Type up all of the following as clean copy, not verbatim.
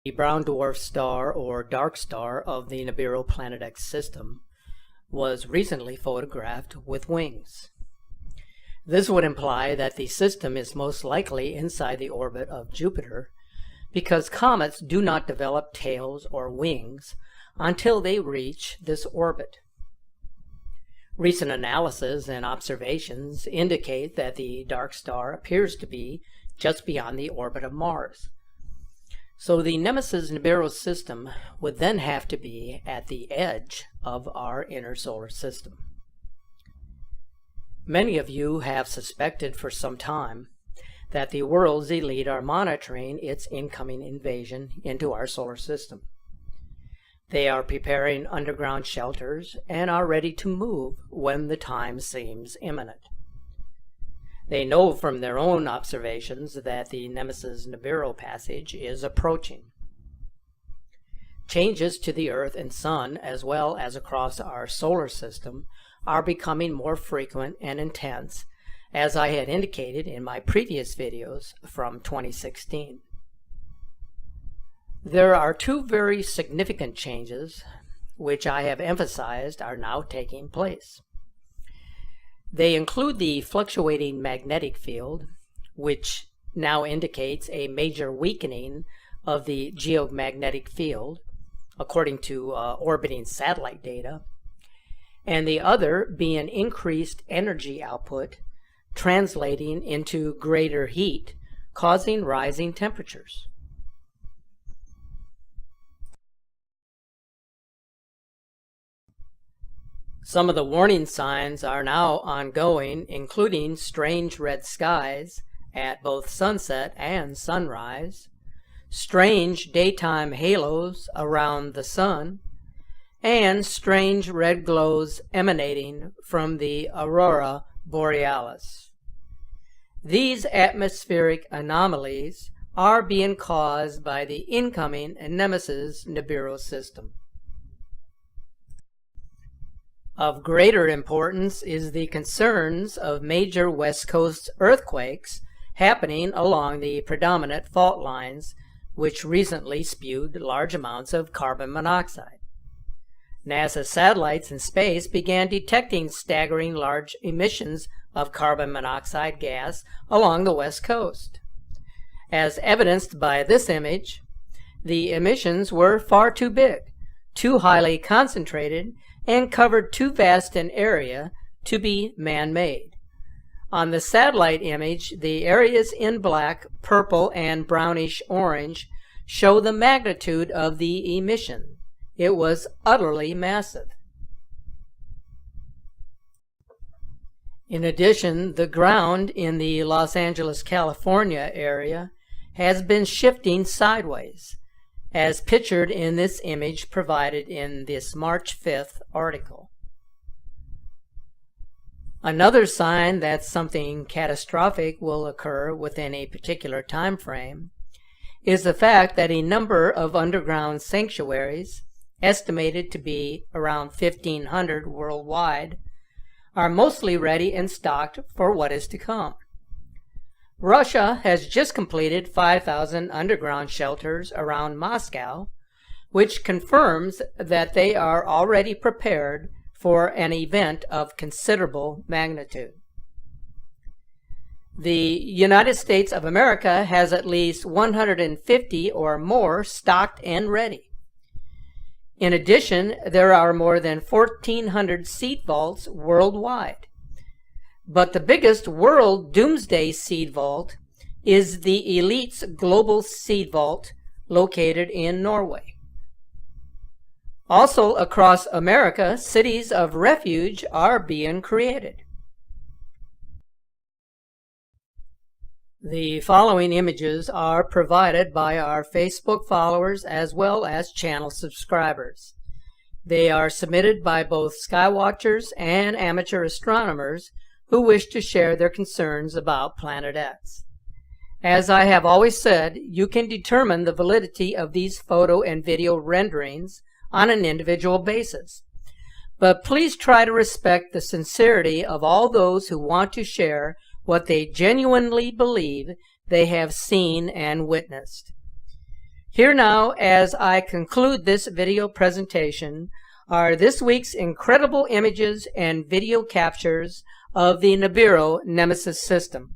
The brown dwarf star or dark star of the Nibiru Planet X system was recently photographed with wings. This would imply that the system is most likely inside the orbit of Jupiter, because comets do not develop tails or wings until they reach this orbit. Recent analysis and observations indicate that the dark star appears to be just beyond the orbit of Mars. So the Nemesis Nibiru system would then have to be at the edge of our inner solar system. Many of you have suspected for some time that the world's elite are monitoring its incoming invasion into our solar system. They are preparing underground shelters and are ready to move when the time seems imminent. They know from their own observations that the Nemesis Nibiru passage is approaching. Changes to the Earth and Sun, as well as across our solar system, are becoming more frequent and intense, as I had indicated in my previous videos from 2016. There are two very significant changes, which I have emphasized are now taking place. They include the fluctuating magnetic field, which now indicates a major weakening of the geomagnetic field, according to orbiting satellite data, and the other being increased energy output, translating into greater heat, causing rising temperatures. Some of the warning signs are now ongoing, including strange red skies at both sunset and sunrise, strange daytime halos around the sun, and strange red glows emanating from the aurora borealis. These atmospheric anomalies are being caused by the incoming Nemesis Nibiru system. Of greater importance is the concerns of major West Coast earthquakes happening along the predominant fault lines, which recently spewed large amounts of carbon monoxide. NASA satellites in space began detecting staggering large emissions of carbon monoxide gas along the West Coast. As evidenced by this image, the emissions were far too big, too highly concentrated, and covered too vast an area to be man-made. On the satellite image, the areas in black, purple, and brownish orange show the magnitude of the emission. It was utterly massive. In addition, the ground in the Los Angeles, California area has been shifting sideways, as pictured in this image provided in this March 5th article. Another sign that something catastrophic will occur within a particular time frame is the fact that a number of underground sanctuaries, estimated to be around 1,500 worldwide, are mostly ready and stocked for what is to come. Russia has just completed 5,000 underground shelters around Moscow, which confirms that they are already prepared for an event of considerable magnitude. The United States of America has at least 150 or more stocked and ready. In addition, there are more than 1,400 seed vaults worldwide. But the biggest world doomsday seed vault is the Elite's Global Seed Vault, located in Norway. Also across America, cities of refuge are being created. The following images are provided by our Facebook followers as well as channel subscribers. They are submitted by both skywatchers and amateur astronomers who wish to share their concerns about Planet X. As I have always said, you can determine the validity of these photo and video renderings on an individual basis. But please try to respect the sincerity of all those who want to share what they genuinely believe they have seen and witnessed. Here now, as I conclude this video presentation, are this week's incredible images and video captures of the Nibiru Nemesis system.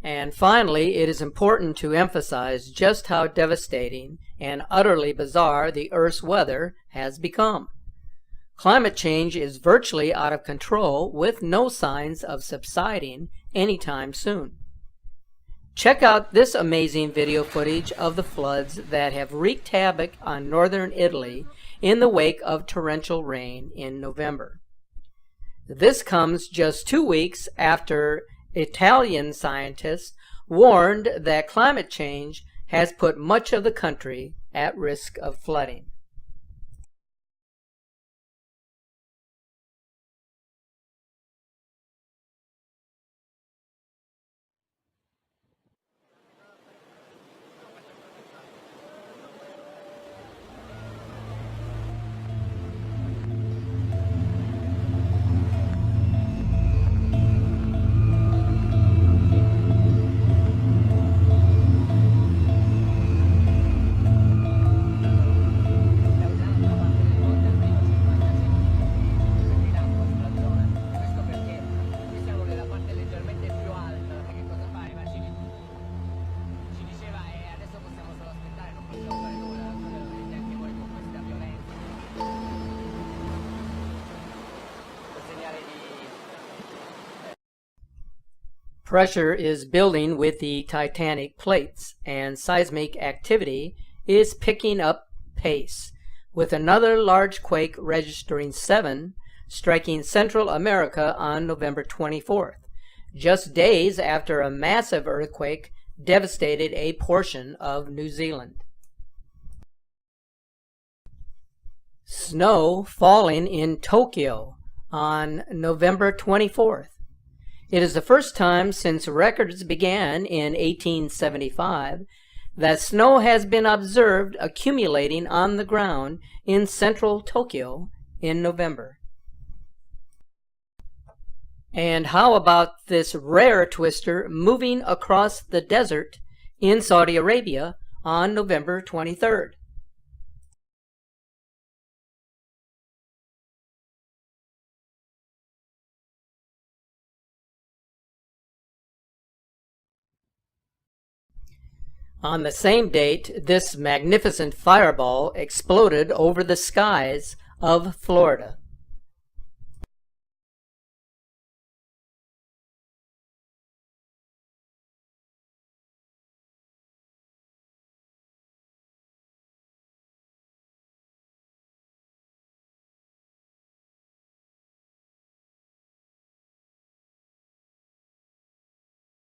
And finally, it is important to emphasize just how devastating and utterly bizarre the Earth's weather has become. Climate change is virtually out of control with no signs of subsiding anytime soon. Check out this amazing video footage of the floods that have wreaked havoc on northern Italy in the wake of torrential rain in November. This comes just 2 weeks after Italian scientists warned that climate change has put much of the country at risk of flooding. Pressure is building with the tectonic plates, and seismic activity is picking up pace, with another large quake registering 7, striking Central America on November 24th, just days after a massive earthquake devastated a portion of New Zealand. Snow falling in Tokyo on November 24th. It is the first time since records began in 1875 that snow has been observed accumulating on the ground in central Tokyo in November. And how about this rare twister moving across the desert in Saudi Arabia on November 23rd? On the same date, this magnificent fireball exploded over the skies of Florida.